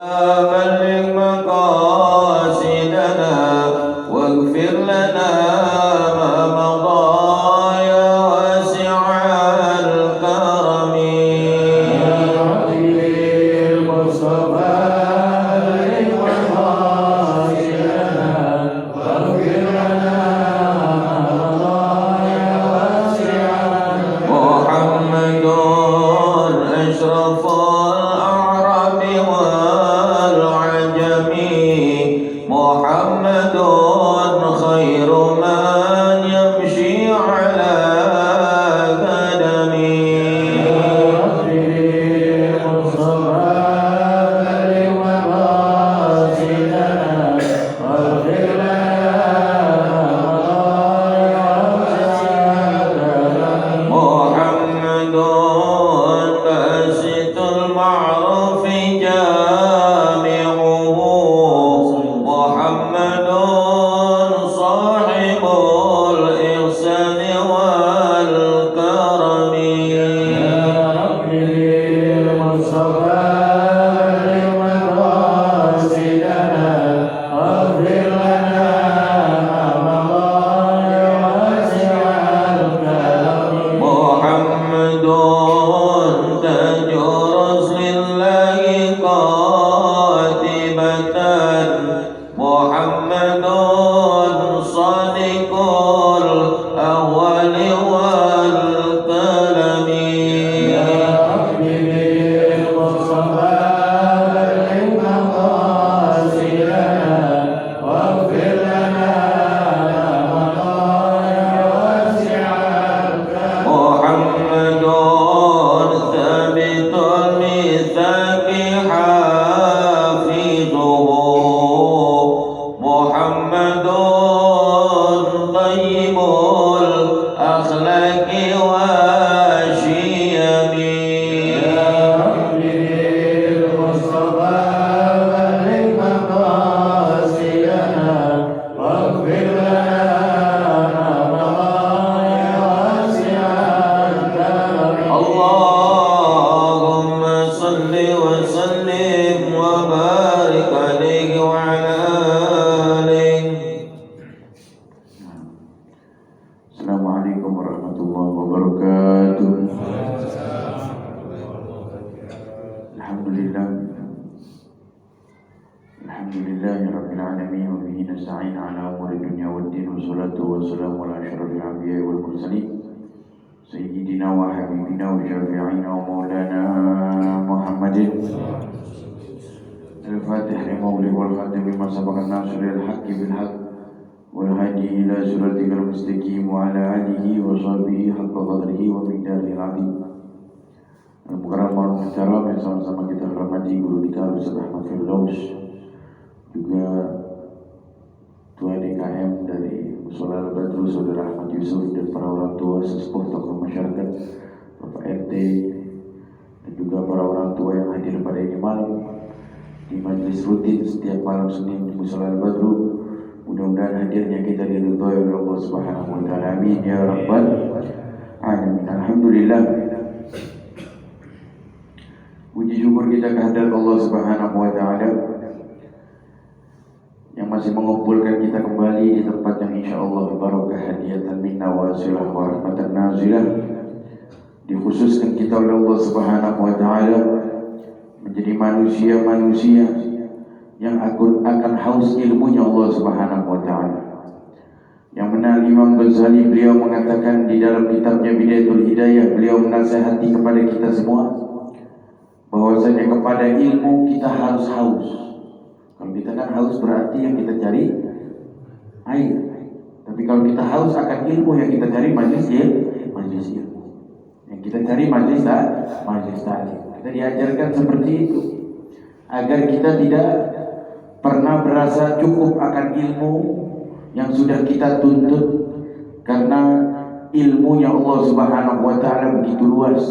بلغ مقاصدنا واغفر لنا ما مضى يا واسع الكرم يا ربي المصطفى بلغ مقاصدنا واغفر لنا ما مضى يا واسع الكرم محمد أشرف محمد خير من يمشي على قدمه يا ربي المصطفى بلغ مقاصدنا واغفر لنا محمد باسط المعروف محمد صاحب الإحسان والكرم يا ربي المصطفى بلغ مقاصدنا واغفر لنا ما مضى يا واسع الكرم محمد تاج رسل الله قاتبة محمد صادق الأول والكلم يا ربي بالمصطفى بلغ مقاصدنا واغفر لنا ما مضى يا واسع الكرم محمد ثابت الميثاق حافظه محمد طيب الأخلاق والشيم يا ربي المصطفى بلغ مقاصدنا واغفر لنا ما مضى يا واسع الكرم اللهم صل وسلم وبارك عليه وعلى Assalamualaikum warahmatullahi wabarakatuh. Alhamdulillahirabbil alamin wa bihi nasta'in ala umuri dunya waddin wassalatu wassalamu ala asyrafil anbiya'i wal mursalin sayyidina wa habibina wa syafi'ina wa maulana Muhammadin al-fatih limawli wal khatim lima sabaqan nasril haqqi bil haqq والهادي إلى صراطك المستقيم وعلى آله وصحبه حق قدره ومقداره العظيم. Al-Mukarram al-Muhtaram yang sama-sama kita hormati guru kita Ustaz Ahmad Firdaus, juga Tuan DKM dari Mushola Al-Badru Saudara Ahmad Yusuf, dan para orang tua sesepuh tokoh masyarakat Bapak RT, dan juga para orang tua yang hadir pada ini malam di majelis rutin setiap malam Senin di Mushola Al-Badru. Mudah-mudahan hadirnya kita diridhoi oleh Allah Subhanahu wa taala. Amin ya rabbal alamin. Alhamdulillah. Puji syukur kita kehadirat Allah Subhanahu wa taala yang masih mengumpulkan kita kembali di tempat yang insyaallah barakah hadiyatan minna wa silah wa rahmatan nazilah. Dikhususkan kita oleh Allah Subhanahu wa taala menjadi manusia-manusia yang akan haus ilmunya Allah Subhanahu wa taala. Yang benar Imam Ghazali beliau mengatakan di dalam kitabnya Bidayatul Hidayah, beliau menasihati kepada kita semua bahwasanya kepada ilmu kita harus haus. Kalau kita kan haus berarti yang kita cari air. Tapi kalau kita haus akan ilmu yang kita cari majlis ilmu. Yang kita cari majlis taklim. Kita diajarkan seperti itu agar kita tidak pernah berasa cukup akan ilmu yang sudah kita tuntut, karena ilmunya Allah Subhanahu wa taala begitu luas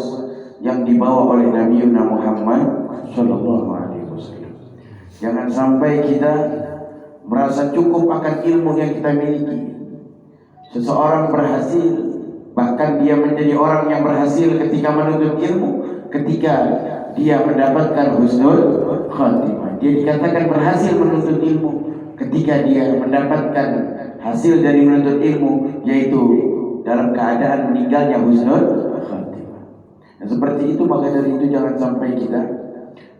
yang dibawa oleh Nabi Muhammad sallallahu alaihi wasallam. Jangan sampai kita merasa cukup akan ilmu yang kita miliki. Seseorang berhasil, bahkan dia menjadi orang yang berhasil ketika menuntut ilmu, ketika dia mendapatkan husnul khatimah. dia dikatakan berhasil menuntut ilmu ketika dia mendapatkan hasil dari menuntut ilmu, yaitu dalam keadaan meninggalnya husnul khatimah. Nah, seperti itu, maka dari itu jangan sampai kita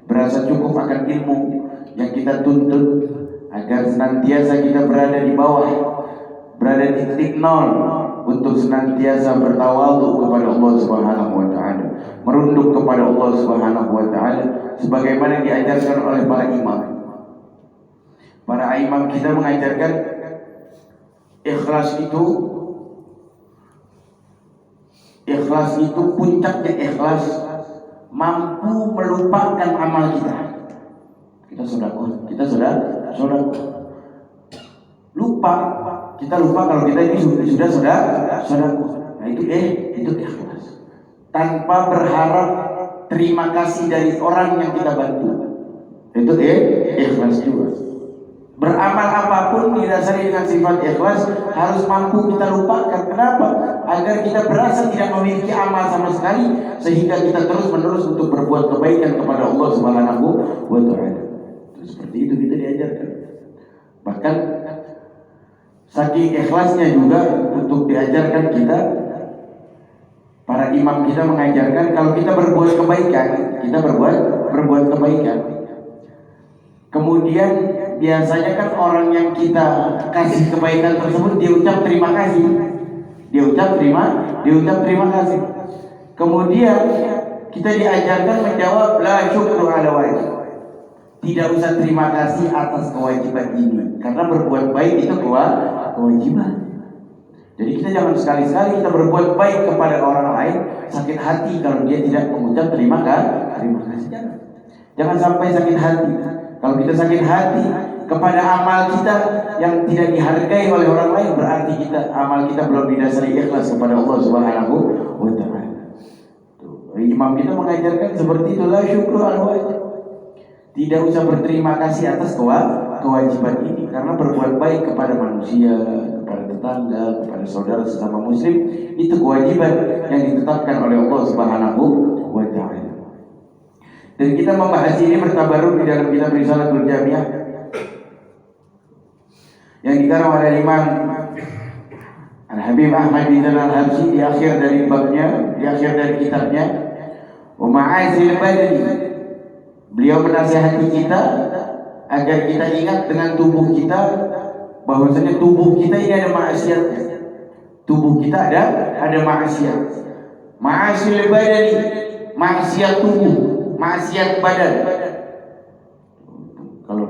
berasa cukup akan ilmu yang kita tuntut, agar senantiasa kita berada di bawah, berada di titik nol, untuk senantiasa bertawadhu kepada Allah Subhanahu wa taala, merunduk kepada Allah Subhanahu wa taala sebagaimana diajarkan oleh para imam. Para imam kita mengajarkan ikhlas itu puncaknya ikhlas mampu melupakan amal kita. Kita sudah lupa. Kita lupa kalau kita ini sudah. Nah itu ikhlas. Tanpa berharap terima kasih dari orang yang kita bantu. Itu ikhlas juga. Beramal apapun didasari dengan sifat ikhlas harus mampu kita lupakan. Kenapa? Agar kita berasa tidak memiliki amal sama sekali, sehingga kita terus menerus untuk berbuat kebaikan kepada Allah Subhanahu wa taala. Seperti itu kita diajarkan. Bahkan saking ikhlasnya juga untuk diajarkan kita, para imam kita mengajarkan kalau kita berbuat kebaikan, berbuat kebaikan. Kemudian biasanya kan orang yang kita kasih kebaikan tersebut dia ucap terima kasih. Dia ucap terima kasih. Kemudian kita diajarkan menjawab la syukru ala wajib. Tidak usah terima kasih atas kewajiban ini, karena berbuat baik itu kewajiban. Jadi kita jangan sekali-sekali kita berbuat baik kepada orang lain sakit hati kalau dia tidak mengucap terima kasih. Jangan sampai sakit hati. Kalau kita sakit hati kepada amal kita yang tidak dihargai oleh orang lain, berarti amal kita belum didasari ikhlas kepada Allah Subhanahu wa taala. Imam kita mengajarkan seperti itu, la syukru al wajib. Tidak usah berterima kasih atas kewajiban ini, karena berbuat baik kepada manusia, kepada tetangga, kepada saudara sesama muslim, itu kewajiban yang ditetapkan oleh Allah Subhanahu wa taala. Dan kita membahas ini bertabaruk di dalam kitab Risalatul Jamiah yang dikarang oleh Imam Al-Habib Ahmad bin Al-Habsyi di akhir dari babnya, di akhir dari kitabnya wa ma'azil badani. Beliau menasihati kita agar kita ingat dengan tubuh kita, bahwasanya tubuh kita ini ada maksiatnya. Tubuh kita ada maksiat. Ma'azil badani, maksiat tubuh, maksiat badan. Kalau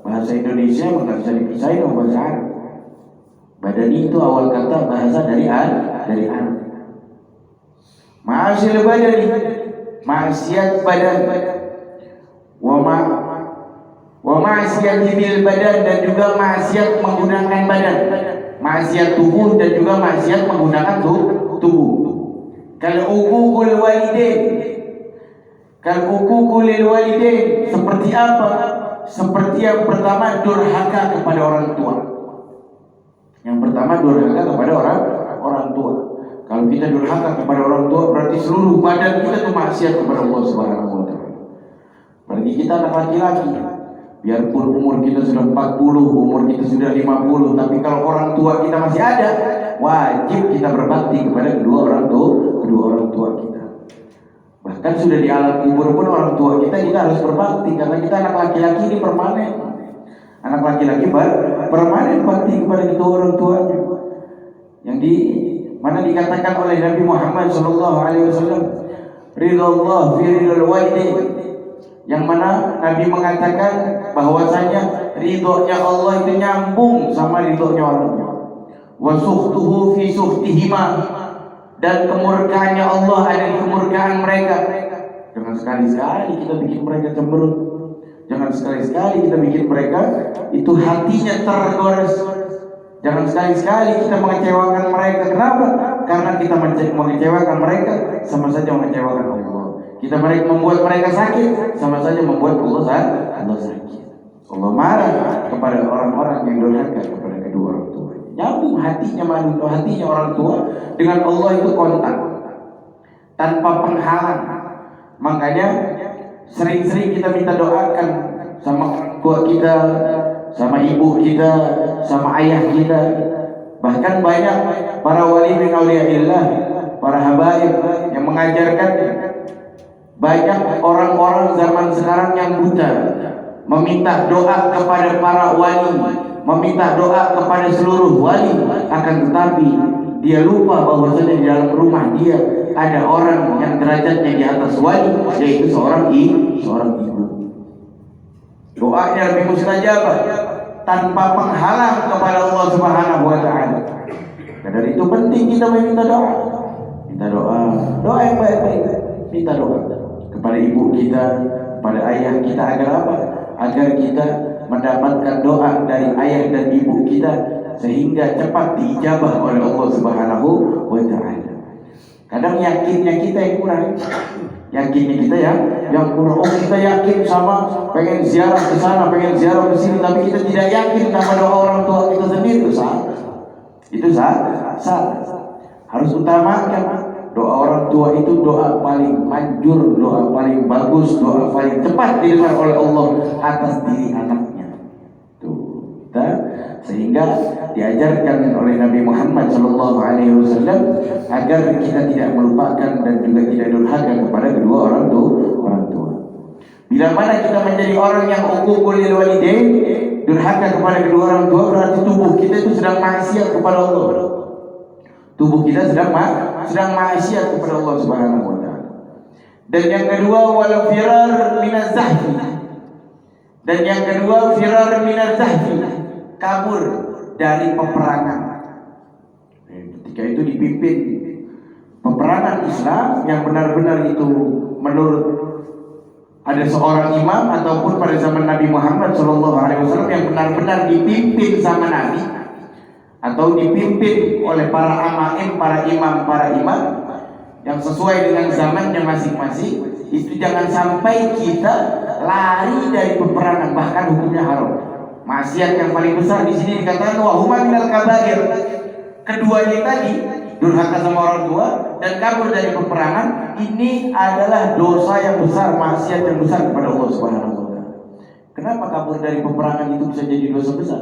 bahasa Indonesia nggak bisa dipisahin sama bahasa Arab. Badan itu awal kata bahasa dari Arab. Ma'asil badan, maksiat badan. Wa maksiat bil badan, dan juga maksiat menggunakan badan. Maksiat tubuh dan juga maksiat menggunakan tubuh. Kalau uququl walidain, seperti apa? Seperti yang pertama, durhaka kepada orang tua. Yang pertama, durhaka kepada orang tua. Kalau kita durhaka kepada orang tua, berarti seluruh badan kita itu maksiat kepada Allah Subhanahu wa taala. Berarti kita anak laki-laki, biarpun umur kita sudah 40, umur kita sudah 50, tapi kalau orang tua kita masih ada, wajib kita berbakti kepada kedua orang tua kita. Bahkan sudah di alam kubur pun orang tua kita harus berbakti, karena kita anak laki-laki ini permanen. Anak laki-laki permanen bakti kepada kedua orang tuanya. Yang mana dikatakan oleh Nabi Muhammad SAW, ridallah fi ridal walidain, yang mana Nabi mengatakan bahwasanya ridhonya Allah itu nyambung sama ridhonya orang tua. Wa sukhtuhu fi sukhtihima, dan kemurkaannya Allah ada di kemurkaan mereka. Jangan sekali-sekali kita bikin mereka cemberut. Jangan sekali-sekali kita bikin mereka itu hatinya tergores. Jangan sekali-sekali kita mengecewakan mereka. Kenapa? Karena kita mengecewakan mereka sama saja mengecewakan Allah. Kita membuat mereka sakit sama saja membuat Allah sakit. Allah marah kepada orang-orang yang durhaka kepada kedua orang tua. Nyambung hatinya orang tua dengan Allah itu kontak tanpa penghalang. Makanya Sering-sering kita minta doakan sama orang tua kita, sama ibu kita, sama ayah kita. Bahkan banyak para wali min auliyaillah, para habaib yang mengajarkan. Banyak orang-orang zaman sekarang yang buta, meminta doa kepada para wali, meminta doa kepada seluruh wali, akan tetapi dia lupa bahwasanya di dalam rumah dia ada orang yang derajatnya di atas wali, yaitu seorang ibu. Doanya lebih mustajabah tanpa penghalang kepada Allah Subhanahu wa taala. Dari itu penting kita meminta doa. Minta doa yang baik-baik. Minta doa kepada ibu kita, kepada ayah kita, agar apa? Agar kita mendapatkan doa dari ayah dan ibu kita sehingga cepat diijabah oleh Allah Subhanahu wa taala. Kadang yakinnya kita yang kurang. Yakinnya kita yang kurang. Oh, kita yakin sama pengen ziarah ke sana, pengen ziarah ke sini, tapi kita tidak yakin sama doa orang tua kita sendiri. Itu salah. Harus utamakan doa orang tua. Itu doa paling manjur, doa paling bagus, doa paling cepat didengar oleh Allah atas diri anaknya. Tuh, sehingga diajarkan oleh Nabi Muhammad SAW agar kita tidak melupakan dan juga tidak durhaka kepada kedua orang tua. Bila mana kita menjadi orang yang uququl lil walidain, durhaka kepada kedua orang tua, berarti tubuh kita itu sedang maksiat kepada Allah. Tubuh kita sedang maksiat kepada Allah Subhanahu wa taala. Dan yang kedua, wal firar minaz zahfi. Dan yang kedua, firar minaz zahfi, kabur dari peperangan. Ketika itu dipimpin peperangan Islam yang benar-benar itu menurut ada seorang imam ataupun pada zaman Nabi Muhammad SAW yang benar-benar dipimpin sama Nabi atau dipimpin oleh para amaim, para imam yang sesuai dengan zamannya masing-masing. Itu jangan sampai kita lari dari peperangan, bahkan hukumnya haram. Maksiat yang paling besar di sini dikatakan wa huma minal kabair. Keduanya tadi, durhaka sama orang tua dan kabur dari peperangan, ini adalah dosa yang besar, maksiat yang besar kepada Allah Subhanahu wa taala. Kenapa kabur dari peperangan itu bisa jadi dosa besar?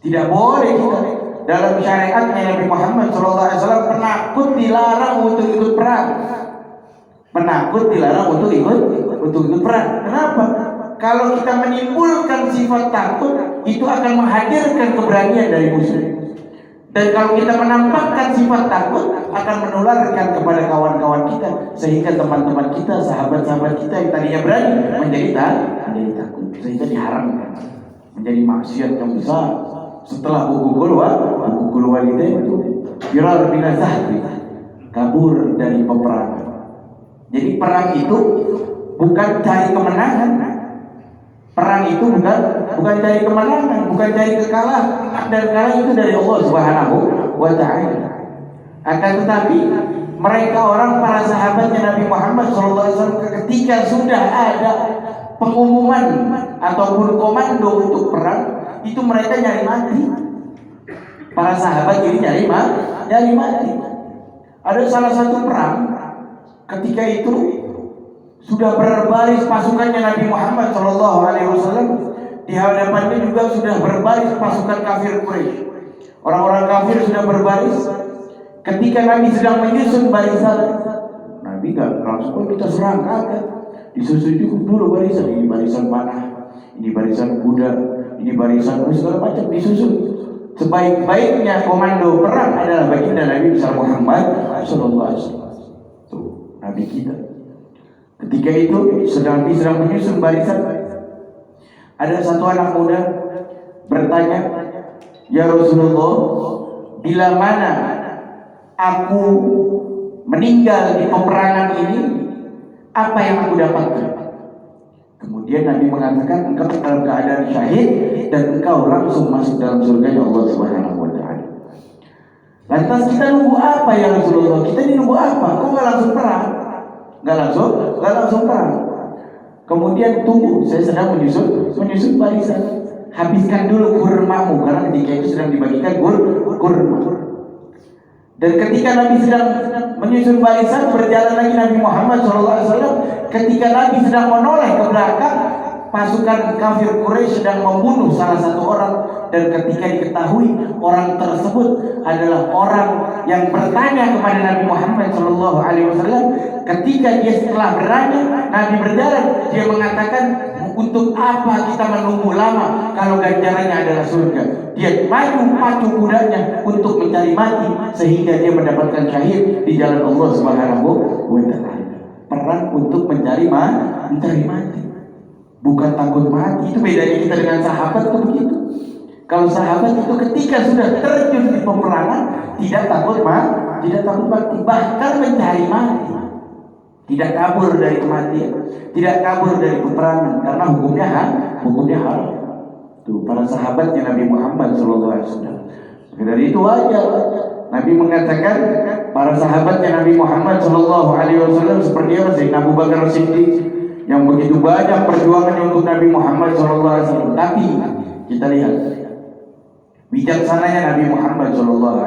Tidak boleh kita. Dalam syariatnya Nabi Muhammad SAW, penakut dilarang untuk ikut perang. Penakut dilarang untuk ikut perang. Kenapa? Kalau kita menimbulkan sifat takut, itu akan menghadirkan keberanian dari musuh. Dan kalau kita menampakkan sifat takut, akan menularkan kepada kawan-kawan kita, sehingga teman-teman kita, sahabat-sahabat kita yang tadinya berani menjadi takut, sehingga diharamkan, menjadi maksiat yang besar. Setelah uququl walidain itu firar minaz zahfi, kabur dari peperangan. Jadi perang itu bukan cari kemenangan. Perang itu bukan cari kemenangan, bukan cari kekalahan. Dan kalah itu dari Allah Subhanahu wa taala. Akan tetapi mereka orang para sahabatnya Nabi Muhammad SAW, ketika sudah ada pengumuman ataupun komando untuk perang, itu mereka nyari mati. Para sahabat ini nyari mati. Ada salah satu perang, ketika itu sudah berbaris pasukannya Nabi Muhammad SAW, di hadapannya juga sudah berbaris pasukan kafir Quraisy. Orang-orang kafir sudah berbaris. Ketika Nabi sedang menyusun barisan, Nabi gak langsung kita serang, kagak. Disusun dulu barisan. Ini barisan panah, ini barisan kuda, ini barisan segala macam disusun. Sebaik-baiknya komando perang adalah baginda Nabi besar Muhammad SAW. Tuh, Nabi kita. Ketika itu sedang menyusun barisan, ada satu anak muda bertanya, "Ya Rasulullah, bila mana aku meninggal di peperangan ini, apa yang aku dapatkan?" Kemudian Nabi mengatakan, engkau dalam keadaan syahid dan engkau langsung masuk dalam surga Allah Subhanahu wa taala. Lantas kita nunggu apa ya Rasulullah? Kita ini nunggu apa? Kok nggak langsung perang? Nggak langsung perang. Kemudian tunggu, saya sedang menyusun barisan. Habiskan dulu kurmamu, karena ketika itu sedang dibagikan kurma. Dan ketika Nabi sedang menyusun barisan, berjalan lagi Nabi Muhammad SAW. Ketika Nabi sedang menoleh ke belakang, pasukan kafir Quraisy sedang membunuh salah satu orang. Dan ketika diketahui orang tersebut adalah orang yang bertanya kepada Nabi Muhammad SAW, ketika dia setelah bertanya, Nabi berjalan, dia mengatakan, untuk apa kita menunggu lama kalau ganjarannya adalah surga? Dia maju pacu kudanya untuk mencari mati sehingga dia mendapatkan syahid di jalan Allah Subhanahu wa taala. Perang untuk mencari mati. Bukan takut mati. Itu bedanya kita dengan sahabat itu begitu. Kalau sahabat itu ketika sudah terjun di peperangan tidak takut mati, bahkan mencari mati. Tidak kabur dari kematian, tidak kabur dari peperangan, karena hukumnya haram. Tuh para sahabatnya Nabi Muhammad SAW. Dari itu wajar Nabi mengatakan para sahabatnya Nabi Muhammad SAW seperti apa sih? Abu Bakar Siddiq yang begitu banyak perjuangannya untuk Nabi Muhammad SAW. Tapi kita lihat bijaksananya Nabi Muhammad SAW.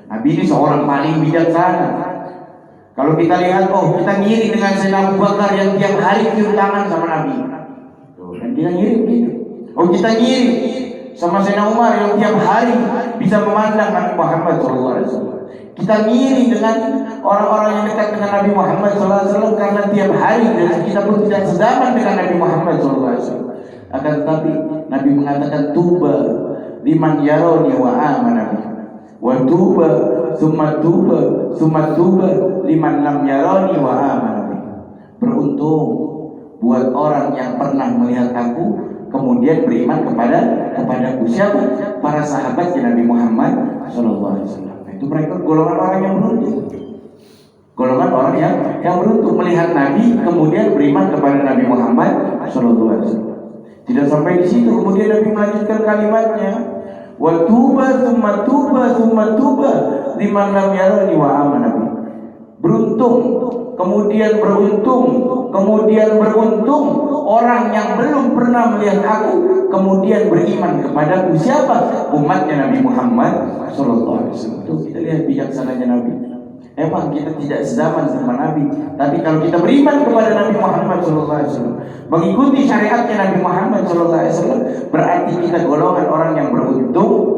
Nabi ini seorang paling bijaksana. Kalau kita lihat, kita ngiri dengan Sayyidina Abu Bakar yang tiap hari cium tangan sama Nabi. Dan kita ngiri begitu. Kita ngiri sama Sayyidina Umar yang tiap hari bisa memandang Nabi Muhammad SAW. Kita ngiri dengan orang-orang yang dekat dengan Nabi Muhammad SAW karena tiap hari dan kita pun tidak sezaman dengan Nabi Muhammad SAW. Akan tetapi Nabi mengatakan tuba liman yaroni wa amana bihi. Wa tuba summa tuba liman lam yarani wa amana. Beruntung buat orang yang pernah melihat aku kemudian beriman kepadaku. Siapa? Para sahabat Nabi Muhammad SAW. Itu mereka golongan orang yang beruntung. Golongan orang yang beruntung melihat Nabi kemudian beriman kepada Nabi Muhammad SAW. Tidak sampai di situ, kemudian Nabi melanjutkan kalimatnya. Wa tuba summa tuba liman lam yarani wa amana. Beruntung, kemudian beruntung orang yang belum pernah melihat aku kemudian beriman kepadaku. Siapa? Umatnya Nabi Muhammad sallallahu alaihi wasallam. Tuh kita lihat bijaksananya Nabi. Emang kita tidak sezaman sama Nabi, tapi kalau kita beriman kepada Nabi Muhammad SAW, mengikuti syariatnya Nabi Muhammad SAW, berarti kita golongan orang yang beruntung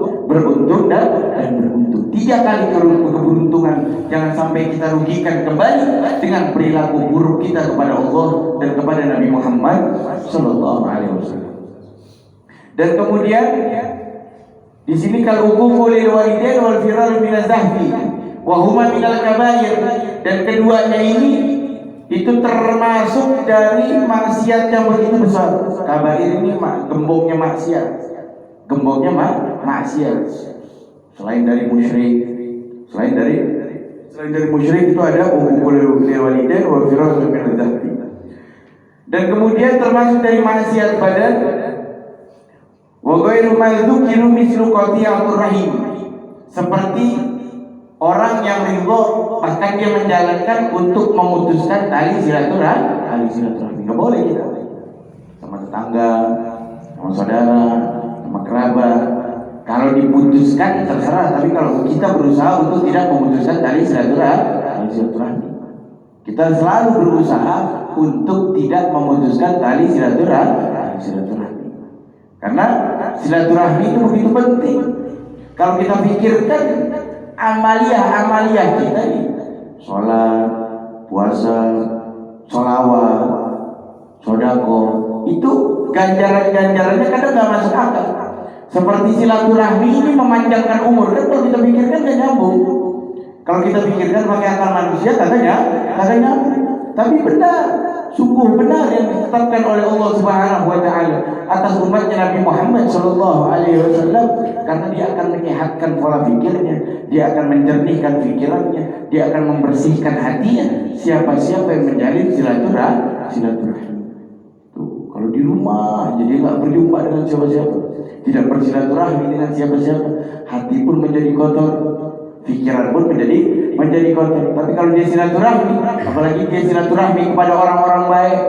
dan beruntung. 3 kali keberuntungan. Jangan sampai kita rugikan kembali dengan perilaku buruk kita kepada Allah dan kepada Nabi Muhammad SAW. Dan kemudian di sini kalau uququl walidain wal firar min az-zahfi wahuma minal kabair, dan keduanya ini itu termasuk dari maksiat yang begitu besar. Kabair ini gembongnya maksiat. Selain dari musyrik, selain dari musyrik itu ada uququl walidain wa firarun min az-zahfi. Dan kemudian termasuk dari maksiat badan wa ghairu madzukiru mislu qati'atur rahim, seperti orang yang ridho bahkan dia menjalankan untuk memutuskan tali silaturahmi. Nggak boleh kita sama tetangga, sama saudara, sama kerabat. Kalau diputuskan terserah, tapi kalau kita berusaha untuk tidak memutuskan tali silaturahmi. Kita selalu berusaha untuk tidak memutuskan tali silaturahmi. Karena silaturahmi itu begitu penting. Kalau kita pikirkan amalia kita ini, sholat, puasa, sholawat, sodako, itu ganjarannya kadang nggak masuk akal. Seperti silaturahmi ini memanjangkan umur, kan kalau kita pikirkan nggak nyambung. Kalau kita pikirkan pakai akal manusia katanya nyambung. Tapi benar, sungguh benar yang ditetapkan oleh Allah Subhanahu wa taala atas umatnya Nabi Muhammad sallallahu alaihi wasallam, karena dia akan menyehatkan pola pikirnya, dia akan menjernihkan pikirannya, dia akan membersihkan hatinya. Siapa-siapa yang menjalin silaturahmi. Tuh, kalau di rumah jadi enggak berjumpa dengan siapa-siapa, tidak bersilaturahmi dengan siapa-siapa, hati pun menjadi kotor, pikiran pun menjadi kotor. Tapi kalau dia silaturahmi, apalagi dia silaturahmi kepada orang-orang baik,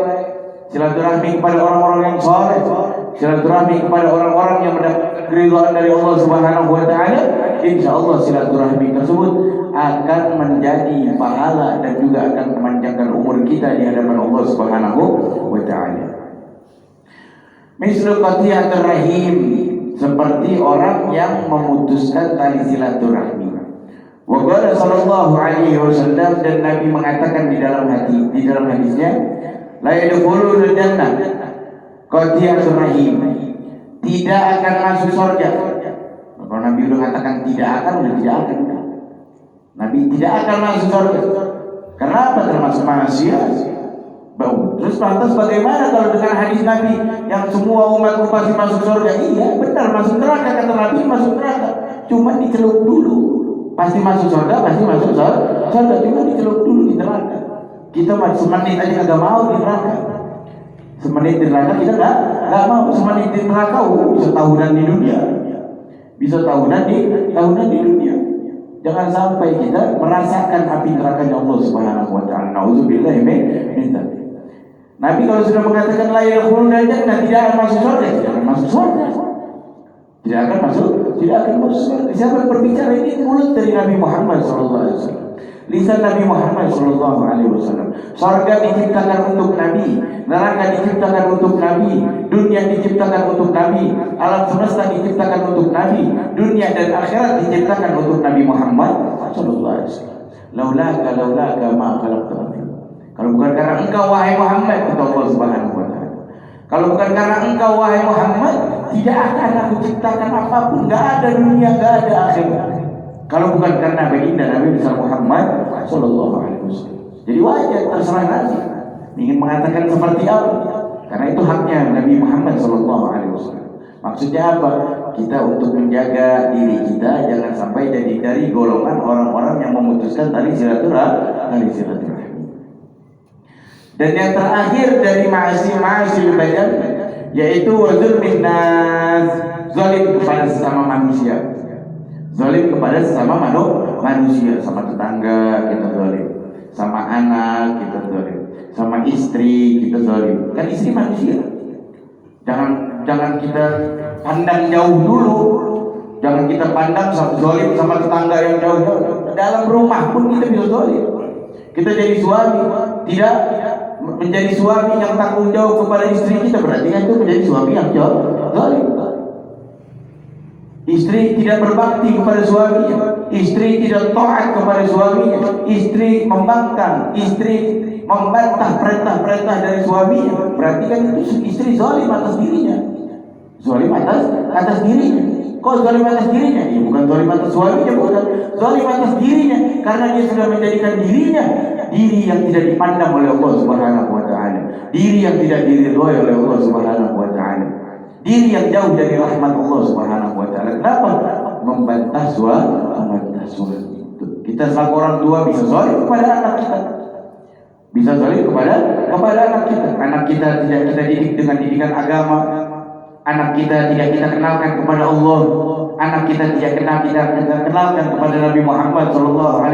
silaturahmi kepada orang-orang yang saleh, silaturahmi kepada orang-orang yang mendapatkan keridhaan dari Allah Subhanahu wa taala, insya Allah silaturahmi tersebut akan menjadi pahala dan juga akan memanjangkan umur kita di hadapan Allah Subhanahu wa taala. Mislu qati'atur rahim, seperti orang yang memutuskan tali silaturahmi. Wa qala sallallahu alaihi wasallam, dan Nabi mengatakan di dalam hadisnya, la yadkhulul jannah qati'atur rahim, tidak akan masuk surga. Kalau Nabi udah mengatakan tidak akan. Nabi tidak akan masuk surga. Kenapa? Termasuk manusia. Terus lantas bagaimana kalau dengan hadis Nabi yang semua umatku pasti masuk surga? Iya benar, masuk neraka, kata Nabi masuk neraka. Cuma dicelup dulu. Pasti masuk surga, cuma dicelup dulu di neraka. Kita semenit aja kagak mau di neraka. Semenit di neraka kita nggak mau. Semenit di neraka bisa tahunan di dunia. Bisa tahunan di dunia. Jangan sampai kita merasakan api nerakanya Allah Subhanahu wa taala. Nauzubillah min dzalik. Nabi kalau sudah mengatakan la yadkhuluna jannah, tidak akan masuk surga, tidak akan masuk surga. Tidak akan masuk surga. Siapa yang berbicara ini? Mulut dari Nabi Muhammad sallallahu alaihi wasallam. Lisan Nabi Muhammad sallallahu alaihi wasallam. Surga diciptakan untuk Nabi, neraka diciptakan untuk Nabi, dunia diciptakan untuk Nabi, alam semesta diciptakan untuk Nabi, dunia dan akhirat diciptakan untuk Nabi Muhammad sallallahu alaihi wasallam. Laulaka ma khalaqtu. Kalau bukan karena engkau wahai Muhammad, kata Allah Subhanahu wa taala. Kalau bukan karena engkau wahai Muhammad, tidak akan aku ciptakan apapun, enggak ada dunia, enggak ada akhirat. Kalau bukan karena baginda Nabi besar Muhammad sallallahu alaihi wasallam. Jadi wajar, terserah Nabi ingin mengatakan seperti apa, karena itu haknya Nabi Muhammad sallallahu alaihi wasallam. Maksudnya apa? Kita untuk menjaga diri kita jangan sampai jadi dari golongan orang-orang yang memutuskan tali silaturahmi. Dan yang terakhir dari ma'asi badan, yaitu wazulmin nas, zalim kepada sesama manusia. Zalim kepada sesama manusia, sama tetangga kita zalim, sama anak kita zalim, sama istri kita zalim. Kan istri manusia. Jangan kita pandang jauh dulu. Jangan kita pandang zalim sama tetangga yang jauh. Dalam rumah pun kita bisa zalim. Kita jadi suami tidak menjadi suami yang tanggung jawab kepada istri kita, berarti kan itu menjadi suami yang zalim. Istri tidak berbakti kepada suaminya, istri tidak taat kepada suaminya, istri membangkang, istri membantah perintah-perintah dari suaminya, berarti kan itu istri zalim atas dirinya. Zalim atas dirinya. Kok zalim atas dirinya? Ya bukan zalim atas suaminya, bukan. Zalim atas dirinya karena dia sudah menjadikan dirinya diri yang tidak dipandang oleh Allah Subhanahu wa taala, diri yang tidak diridhoi oleh Allah Subhanahu wa taala, diri yang jauh dari rahmat Allah Subhanahu wa taala. Kenapa? Membantah suami. Kita selaku orang tua bisa zalim kepada anak kita. Bisa zalim kepada anak kita. Anak kita tidak kita didik dengan didikan agama. Anak kita tidak kita kenalkan kepada Allah. Anak kita tidak kita kenalkan kepada Nabi Muhammad SAW.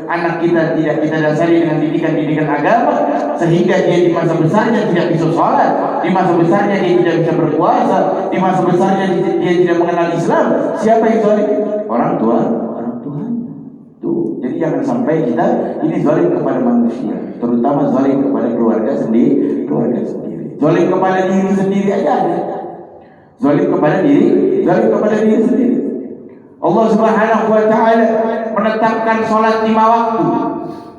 Anak kita tidak kita dasari dengan didikan agama, sehingga dia di masa besarnya tidak bisa sholat, di masa besarnya dia tidak bisa berpuasa, di masa besarnya dia tidak mengenal Islam. Siapa yang zalim? Orang tua. Tuh. Jadi jangan sampai kita ini zalim kepada manusia, terutama zalim kepada keluarga sendiri. Zalim kepada diri sendiri aja ada. Zalim kepada diri sendiri. Allah Subhanahu wa taala menetapkan salat 5 waktu.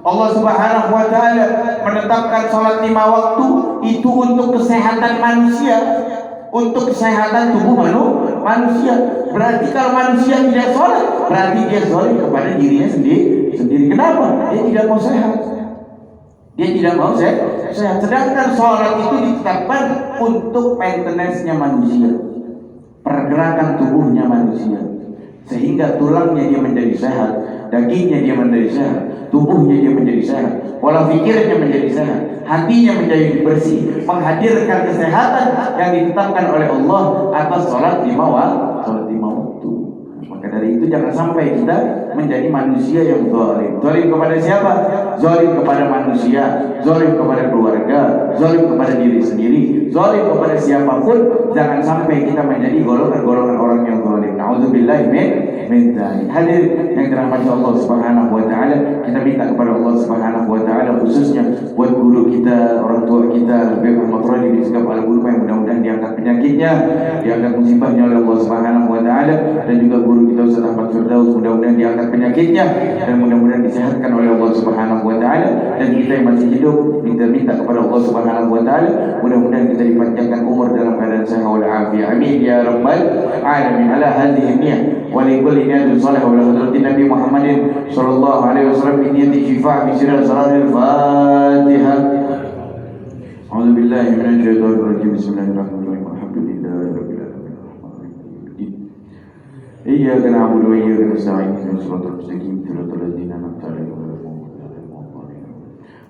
Allah Subhanahu wa taala menetapkan salat 5 waktu itu untuk kesehatan manusia, untuk kesehatan tubuh manusia. Berarti kalau manusia tidak salat, berarti dia zalim kepada dirinya sendiri. Kenapa? Dia tidak mau sehat. Sedangkan sholat itu ditetapkan untuk maintenance-nya manusia, pergerakan tubuhnya manusia, sehingga tulangnya dia menjadi sehat, dagingnya dia menjadi sehat, tubuhnya dia menjadi sehat, pola pikirnya menjadi sehat, hatinya menjadi bersih, menghadirkan kesehatan yang ditetapkan oleh Allah atas sholat 5 waktu. Maka Maka dari itu jangan sampai kita menjadi manusia yang zalim. Zalim kepada siapa? Zalim kepada manusia, zalim kepada keluarga, zalim kepada diri sendiri, zalim kepada siapapun. Jangan sampai kita menjadi golongan-golongan orang yang zalim. Nauzubillahi min dzalik. Hadir yang dirahmati Allah Subhanahu wa taala, kita minta kepada Allah Subhanahu wa taala khususnya buat guru kita, orang tua kita, Habib Ahmad Radi di segala guru yang mudah-mudahan diangkat penyakitnya, diangkat musibahnya oleh Allah Subhanahu wa taala, dan juga guru kita Ustaz Ahmad Firdaus mudah-mudahan diangkat penyakitnya dan mudah-mudahan disehatkan oleh Allah Subhanahu wa taala. Dan kita yang masih hidup kita minta kepada Allah Subhanahu wa taala mudah-mudahan kita dipanjangkan umur dalam keadaan sehat wal afiat. Amin ya rabbal alamin. Ala hadhihi niyyah wa li kulli niyatin salihah wa hadratin Nabi Muhammadin sallallahu alaihi wasallam bi niyyati syifa' bi sirri salatil Fatihah. A'udzu billahi minasy syaithanir rajim. Bismillahirrahmanirrahim. Alhamdulillahirabbil alamin. Iyyaka na'budu wa iyyaka nasta'in. Ihdinas siratal mustaqim. Siratal ladzina an'amta 'alaihim ghairil maghdubi 'alaihim waladdallin.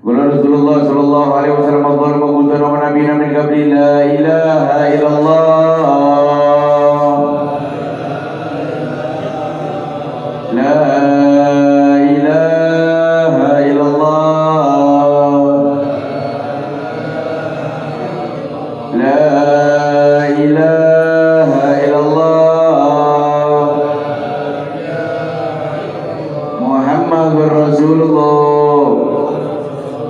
Qala Rasulullah sallallahu alaihi wasallam afdhalu ma qultu wa nabiyina min qabli la ilaha illallah. La ilaha illallah. La ilaha illallah. Muhammadur Rasulullah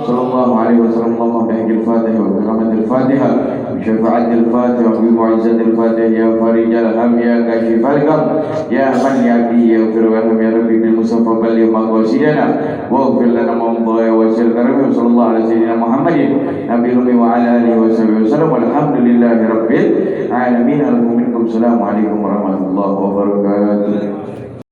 sallallahu alaihi wasallam. Allahumma bihaqil Fatihah wa birahmatil Fatihah wa syafa'atil Fatihah wa bimu'izzatil Fatihah ya farijal ham ya kashifal gham ya man yaqi ya firwahum ya rabbi bil musafa balli maqasidana wa ighfir lana ma madha wa sil karim sallallahu alaihi sayyidina Muhammadin nabiyyi wa ala alihi wa sahbihi wasallam. Alhamdulillahi rabbil alamin. Assalamualaikum warahmatullahi wabarakatuh.